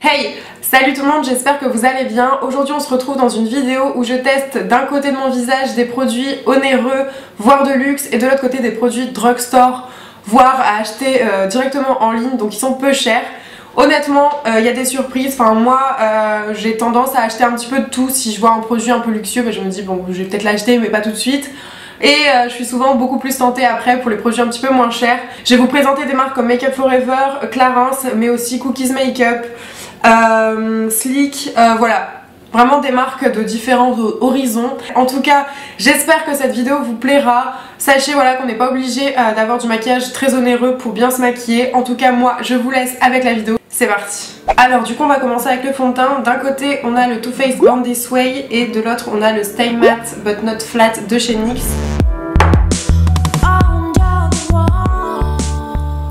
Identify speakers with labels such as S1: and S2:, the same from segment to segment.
S1: Hey! Salut tout le monde, j'espère que vous allez bien. Aujourd'hui on se retrouve dans une vidéo où je teste d'un côté de mon visage des produits onéreux, voire de luxe, et de l'autre côté des produits drugstore, voire à acheter directement en ligne, donc ils sont peu chers. Honnêtement, il y a des surprises. Enfin moi, j'ai tendance à acheter un petit peu de tout. Si je vois un produit un peu luxueux, je me dis bon, je vais peut-être l'acheter mais pas tout de suite. Et je suis souvent beaucoup plus tentée après pour les produits un petit peu moins chers. Je vais vous présenter des marques comme Make Up For Ever, Clarins, mais aussi Cookies Makeup, Sleek, voilà. Vraiment des marques de différents horizons. En tout cas, j'espère que cette vidéo vous plaira. Sachez voilà qu'on n'est pas obligé d'avoir du maquillage très onéreux pour bien se maquiller. En tout cas, moi, je vous laisse avec la vidéo. C'est parti. Alors du coup, on va commencer avec le fond de teint. D'un côté, on a le Too Faced Born This Way et de l'autre, on a le Stay Matte But Not Flat de chez NYX.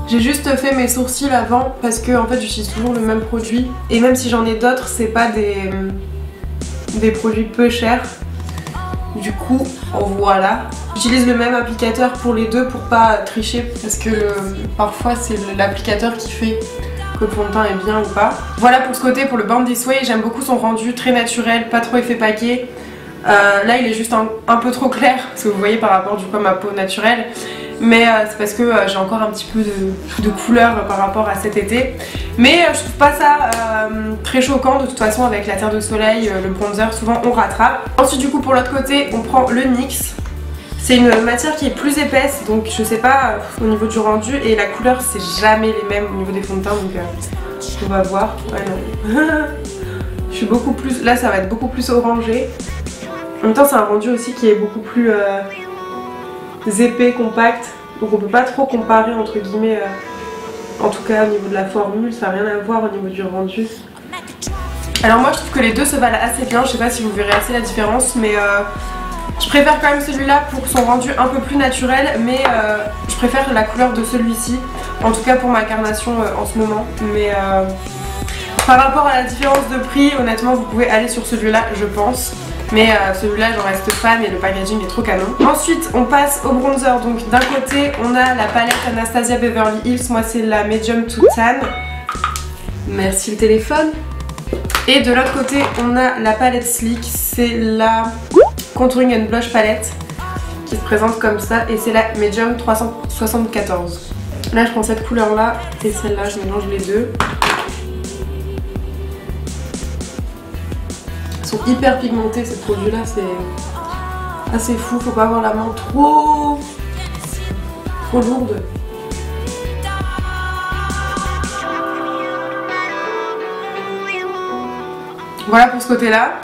S1: J'ai juste fait mes sourcils avant parce que en fait j'utilise toujours le même produit et même si j'en ai d'autres, c'est pas des produits peu chers. Du coup, voilà. J'utilise le même applicateur pour les deux pour pas tricher parce que parfois c'est l'applicateur qui fait que le fond de teint est bien ou pas. Voilà pour ce côté, pour le Born This Way, j'aime beaucoup son rendu très naturel, pas trop effet paquet. Là il est juste un peu trop clair parce que vous voyez par rapport du coup à ma peau naturelle. Mais c'est parce que j'ai encore un petit peu de couleur par rapport à cet été. Mais je trouve pas ça très choquant. De toute façon avec la terre de soleil, le bronzer, souvent on rattrape. Ensuite du coup pour l'autre côté on prend le NYX. C'est une matière qui est plus épaisse, donc je sais pas au niveau du rendu. Et la couleur c'est jamais les mêmes au niveau des fonds de teint, donc on va voir. Ouais, non. Je suis beaucoup plus... Là ça va être beaucoup plus orangé. En même temps c'est un rendu aussi qui est beaucoup plus... épais, compact, donc on peut pas trop comparer entre guillemets, en tout cas au niveau de la formule, ça n'a rien à voir au niveau du rendu. Alors moi je trouve que les deux se valent assez bien, je sais pas si vous verrez assez la différence, mais je préfère quand même celui-là pour son rendu un peu plus naturel, mais je préfère la couleur de celui-ci, en tout cas pour ma carnation en ce moment. Mais par rapport à la différence de prix, honnêtement vous pouvez aller sur celui-là je pense. Mais celui-là j'en reste fan et le packaging est trop canon. Ensuite on passe au bronzer. Donc d'un côté on a la palette Anastasia Beverly Hills. Moi c'est la Medium to Tan. Merci le téléphone. Et de l'autre côté on a la palette Sleek. C'est la Contouring and Blush palette qui se présente comme ça. Et c'est la Medium 374. Là je prends cette couleur là et celle-là, je mélange les deux. Sont hyper pigmentés ces produits là, c'est assez fou, faut pas avoir la main trop lourde. Voilà pour ce côté là.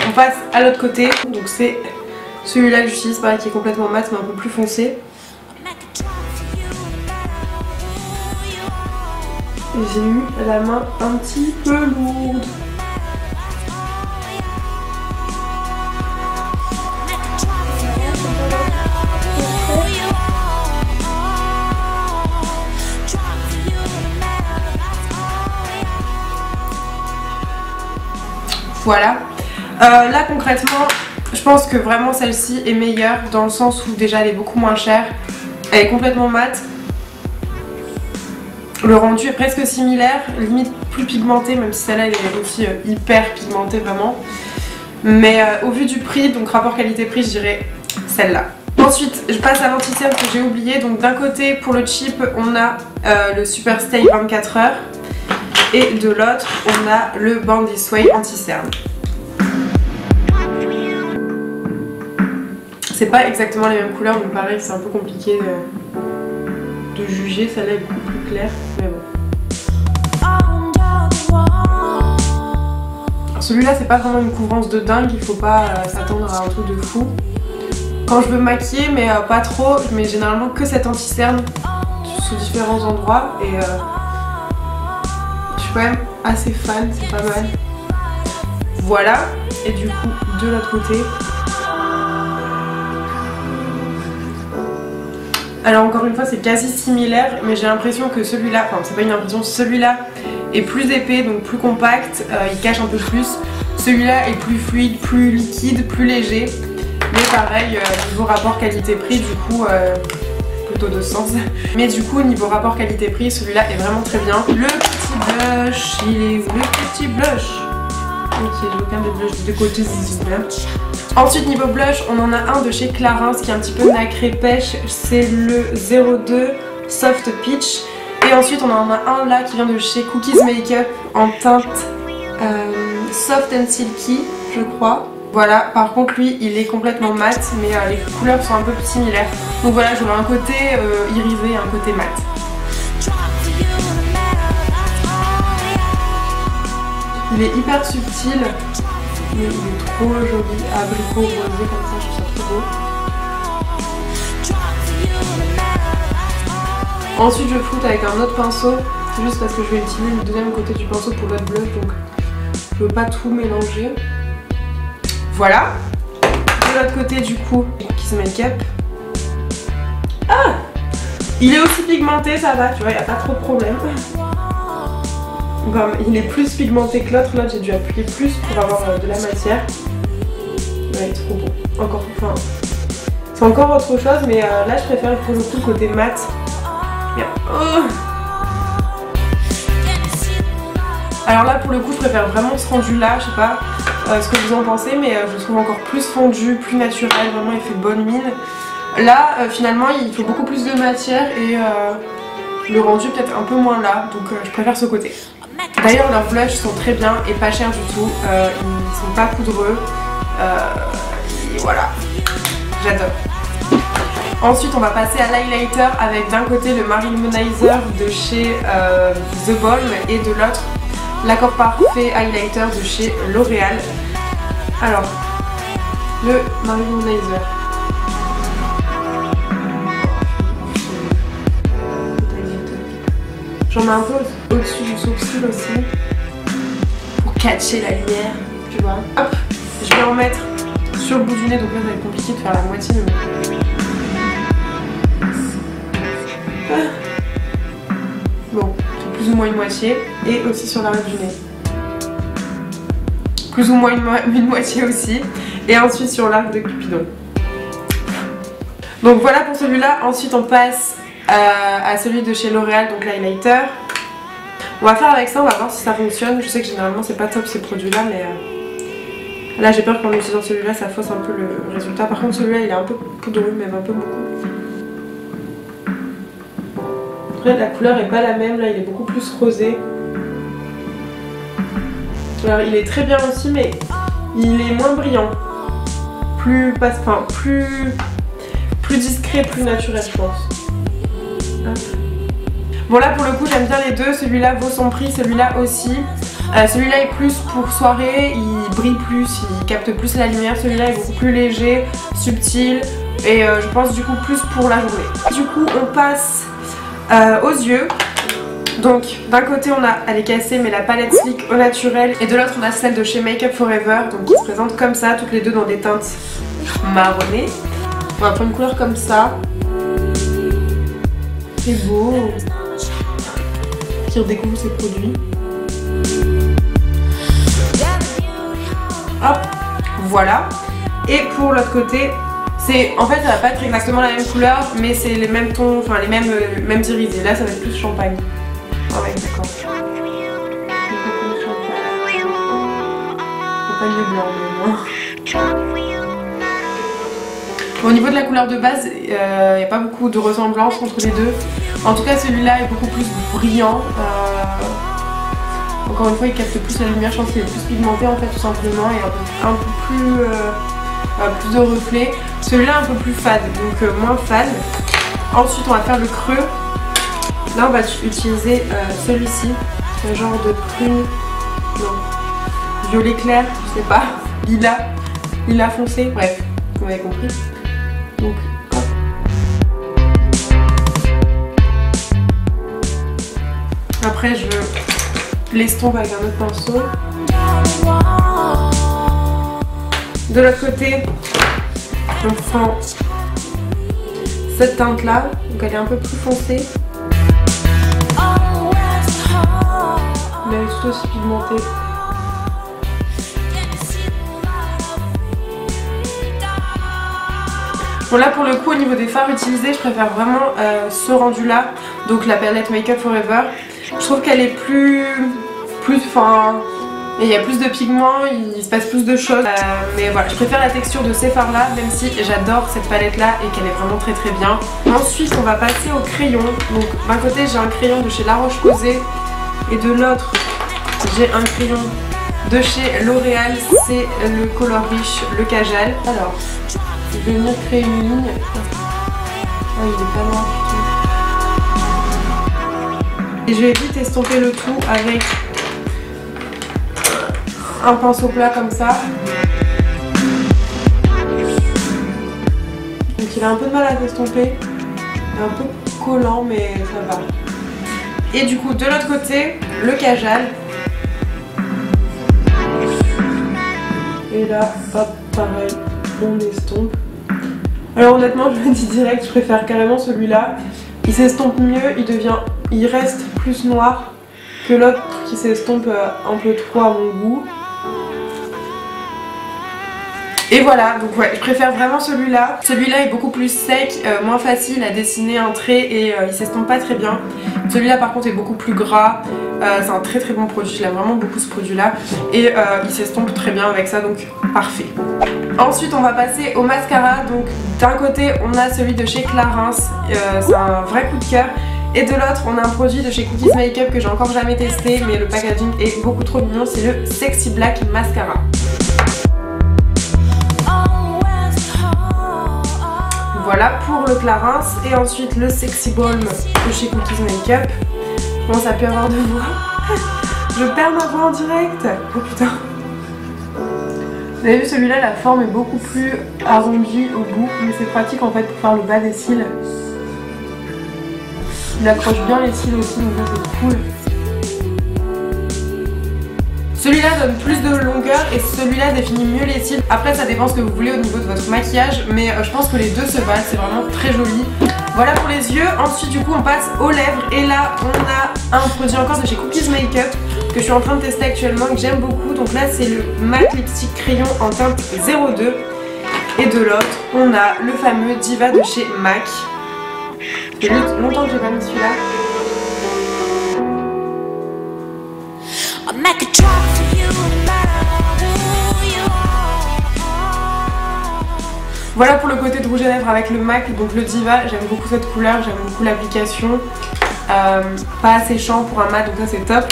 S1: On passe à l'autre côté, donc c'est celui-là que j'utilise, pareil, qui est complètement mat mais un peu plus foncé. J'ai eu la main un petit peu lourde. Voilà. Là concrètement, je pense que vraiment celle-ci est meilleure dans le sens où déjà elle est beaucoup moins chère. Elle est complètement mate. Le rendu est presque similaire, limite plus pigmenté, même si celle-là elle est aussi hyper pigmentée vraiment. Mais au vu du prix, donc rapport qualité-prix, je dirais celle-là. Ensuite, je passe à l'anti-cerne que j'ai oublié. Donc d'un côté, pour le cheap, on a le Super Stay 24 heures. Et de l'autre, on a le Born This Way anti-cerne. C'est pas exactement les mêmes couleurs, donc pareil, c'est un peu compliqué de juger. Celle-là est beaucoup plus claire, mais bon. Celui-là, c'est pas vraiment une couvrance de dingue, il faut pas s'attendre à un truc de fou. Quand je veux maquiller, mais pas trop, je mets généralement que cet anti-cerne sous différents endroits et je suis quand même assez fan, c'est pas mal. Voilà, et du coup de l'autre côté. Alors encore une fois c'est quasi similaire, mais j'ai l'impression que celui-là, enfin c'est pas une impression, celui-là est plus épais, donc plus compact, il cache un peu plus. Celui-là est plus fluide, plus liquide, plus léger. Mais pareil, niveau rapport qualité-prix, du coup, plutôt de sens. Mais du coup, niveau rapport qualité-prix, celui-là est vraiment très bien. Le petit bleu blush. Il est où le petit blush? Ok, j'ai aucun des blushs de côté visible. Ensuite niveau blush, on en a un de chez Clarins qui est un petit peu nacré pêche. C'est le 02 Soft Peach. Et ensuite on en a un là qui vient de chez Cookies Makeup en teinte Soft and Silky, je crois. Voilà, par contre lui il est complètement mat, mais les couleurs sont un peu similaires. Donc voilà, j'aurai un côté irisé et un côté mat. Il est hyper subtil, mais il est trop joli, abricot rosé comme ça, je trouve ça trop beau. Ensuite je floute avec un autre pinceau, c'est juste parce que je vais utiliser le deuxième côté du pinceau pour l'autre blush, donc je veux pas tout mélanger. Voilà. De l'autre côté du coup, Cookies Makeup. Ah! Il est aussi pigmenté, ça va, tu vois, il n'y a pas trop de problème. Bon, il est plus pigmenté que l'autre, là j'ai dû appuyer plus pour avoir de la matière. Ouais, trop beau. Encore, enfin, c'est encore autre chose, mais là je préfère pour le coup le côté mat. Oh. Alors là pour le coup je préfère vraiment ce rendu là, je sais pas ce que vous en pensez, mais je le trouve encore plus fondu, plus naturel, vraiment il fait bonne mine. Là finalement il faut beaucoup plus de matière et le rendu peut-être un peu moins là, donc je préfère ce côté. D'ailleurs leurs blushs sont très bien et pas chers du tout, ils sont pas poudreux, et voilà, j'adore. Ensuite on va passer à l'highlighter avec d'un côté le Marimonizer de chez The Balm et de l'autre l'Accord Parfait Highlighter de chez L'Oréal. Alors, le Marimonizer. J'en mets un peu au-dessus du sourcil aussi pour catcher la lumière, tu vois. Hop, je vais en mettre sur le bout du nez, donc là ça va être compliqué de faire la moitié mais bon, c'est plus ou moins une moitié, et aussi sur l'arrière du nez. Plus ou moins une moitié aussi, et ensuite sur l'arc de Cupidon. Donc voilà pour celui-là. Ensuite on passe à celui de chez L'Oréal, donc l'highlighter. On va faire avec ça, on va voir si ça fonctionne. Je sais que généralement c'est pas top ces produits-là, mais là j'ai peur qu'en utilisant celui-là ça fausse un peu le résultat. Par contre celui-là il est un peu poudreux, même un peu beaucoup. Après la couleur est pas la même, là il est beaucoup plus rosé. Alors il est très bien aussi, mais il est moins brillant. Plus discret, plus naturel je pense. Hop. Bon là pour le coup j'aime bien les deux, celui-là vaut son prix, celui-là aussi. Celui-là est plus pour soirée, il brille plus, il capte plus la lumière. Celui-là est beaucoup plus léger, subtil et je pense du coup plus pour la journée. Du coup on passe aux yeux. Donc d'un côté on a, elle est cassée mais la palette Sleek au naturel, et de l'autre on a celle de chez Make Up Forever, donc qui se présente comme ça, toutes les deux dans des teintes marronnées. On va prendre une couleur comme ça. C'est beau. Qui redécouvre ses produits. Hop, voilà. Et pour l'autre côté, c'est en fait ça va pas être exactement la même couleur, mais c'est les mêmes tons, enfin les mêmes irisés. Là ça va être plus champagne. Ah ouais, d'accord. Champagne blanc, mais non. Au niveau de la couleur de base, il n'y a pas beaucoup de ressemblance entre les deux. En tout cas celui-là est beaucoup plus brillant. Encore une fois il capte plus la lumière, je pense qu'il est plus pigmenté en fait tout simplement, et un peu plus de reflets. Celui-là un peu plus fade, donc moins fade. Ensuite on va faire le creux. Là on va utiliser celui-ci, un genre de prune, non, violet clair, je sais pas, lilas foncé, bref, vous m'avez compris. Donc hop. Après je l'estompe avec un autre pinceau. De l'autre côté, on prend cette teinte là, donc elle est un peu plus foncée. Mais elle est tout aussi pigmentée. Bon là pour le coup au niveau des fards utilisés, je préfère vraiment ce rendu là, donc la palette Make Up Forever. Je trouve qu'elle est plus enfin, il y a plus de pigments, il se passe plus de choses. Mais voilà, je préfère la texture de ces fards là, même si j'adore cette palette là et qu'elle est vraiment très très bien. Ensuite on va passer au crayon. Donc d'un côté j'ai un crayon de chez La Roche-Posay et de l'autre j'ai un crayon de chez L'Oréal, c'est le Color Riche, le Kajal. Alors, je vais venir créer une ligne. Oh, il est pas loin du tout. Et je vais vite estomper le tout avec un pinceau plat comme ça. Donc il a un peu de mal à s'estomper. Il est un peu collant mais ça va. Et du coup de l'autre côté, le Kajal. Et là, hop, pareil, on estompe. Alors honnêtement, je le dis direct, je préfère carrément celui-là. Il s'estompe mieux, il reste plus noir que l'autre qui s'estompe un peu trop à mon goût. Et voilà, donc ouais, je préfère vraiment celui-là. Celui-là est beaucoup plus sec, moins facile à dessiner un trait et il s'estompe pas très bien. Celui-là par contre est beaucoup plus gras. C'est un très très bon produit, je l'aime vraiment beaucoup ce produit-là. Et il s'estompe très bien avec ça, donc parfait. Ensuite on va passer au mascara. Donc d'un côté on a celui de chez Clarins, c'est un vrai coup de cœur. Et de l'autre on a un produit de chez Cookies Makeup que j'ai encore jamais testé, mais le packaging est beaucoup trop mignon, c'est le Sexy Black Mascara. Voilà pour le Clarins. Et ensuite le Sexy Balm de chez Cookies Makeup. Bon, ça peut avoir de voix. Je perds ma voix en direct. Oh putain. Vous avez vu, celui-là, la forme est beaucoup plus arrondie au bout, mais c'est pratique en fait pour faire le bas des cils. Il accroche bien les cils aussi, donc ça c'est cool. Celui-là donne plus de longueur et celui-là définit mieux les cils. Après ça dépend ce que vous voulez au niveau de votre maquillage, mais je pense que les deux se valent, c'est vraiment très joli. Voilà pour les yeux. Ensuite du coup on passe aux lèvres et là on a un produit encore de chez Cookies Makeup que je suis en train de tester actuellement et que j'aime beaucoup. Donc là c'est le Matte Lipstick Crayon en teinte 02 et de l'autre on a le fameux Diva de chez MAC. Ça fait longtemps que j'ai pas mis celui-là. Voilà pour le côté de rouge à lèvres avec le MAC, donc le Diva. J'aime beaucoup cette couleur, j'aime beaucoup l'application. Pas assez séchant pour un mat, donc ça c'est top.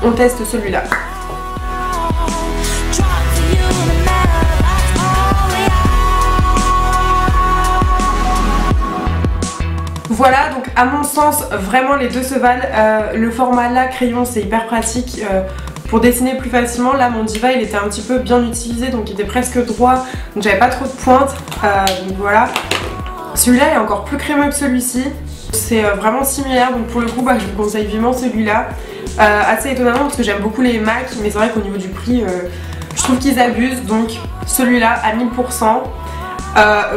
S1: On teste celui-là. Voilà, donc à mon sens, vraiment les deux se valent. Le format là, crayon, c'est hyper pratique pour dessiner plus facilement. Là, mon Diva, il était un petit peu bien utilisé, donc il était presque droit, donc j'avais pas trop de pointe. Donc voilà. Celui-là est encore plus crémeux que celui-ci. C'est vraiment similaire, donc pour le coup, je vous conseille vivement celui-là. Assez étonnamment parce que j'aime beaucoup les MAC, mais c'est vrai qu'au niveau du prix, je trouve qu'ils abusent, donc celui-là à 1000%.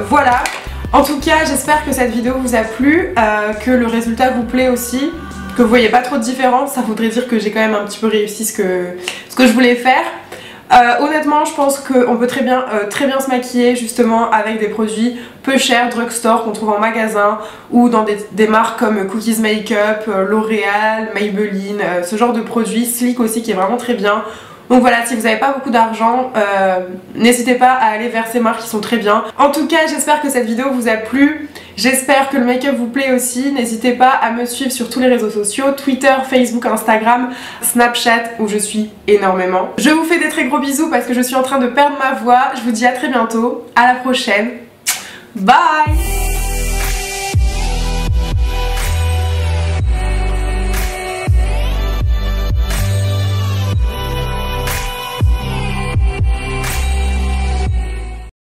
S1: Voilà. En tout cas, j'espère que cette vidéo vous a plu, que le résultat vous plaît aussi, que vous voyez pas trop de différence. Ça voudrait dire que j'ai quand même un petit peu réussi ce que je voulais faire. Honnêtement, je pense qu'on peut très bien se maquiller justement avec des produits peu chers, drugstore, qu'on trouve en magasin ou dans des marques comme Cookies Makeup, L'Oréal, Maybelline, ce genre de produits. Sleek aussi qui est vraiment très bien. Donc voilà, si vous n'avez pas beaucoup d'argent, n'hésitez pas à aller vers ces marques qui sont très bien. En tout cas, j'espère que cette vidéo vous a plu. J'espère que le make-up vous plaît aussi. N'hésitez pas à me suivre sur tous les réseaux sociaux, Twitter, Facebook, Instagram, Snapchat, où je suis énormément. Je vous fais des très gros bisous parce que je suis en train de perdre ma voix. Je vous dis à très bientôt, à la prochaine. Bye!